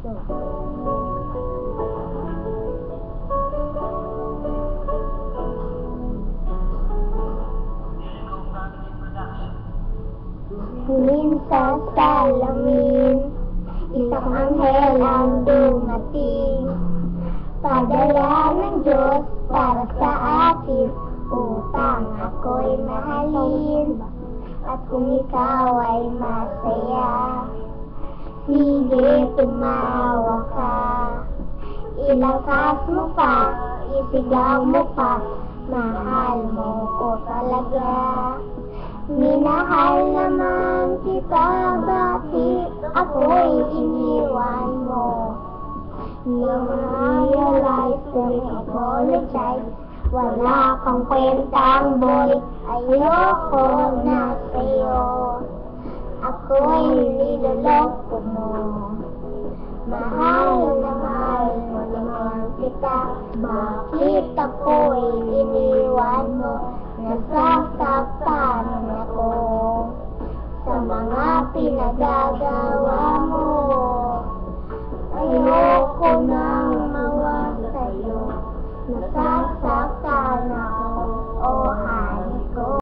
Minsan sa salamin, isang anghel ang dumating, padala ng Diyos para sa akin, upang ako'y mahalin. At kung ikaw ay masaya, sige, tumawa ka. Ilakas mo pa, isigaw mo pa, mahal mo ko talaga. Minahal naman kita, bakit ako'y iniwan mo? Na-realize and apologize, wala kang kwentang boy, ayoko na sa'yo. Ako'y niloloko mo, mahal na mahal mo naman kita. Bakit ako'y iniwan mo? Nasasaktan ako sa mga pinagagawa mo. Ayoko na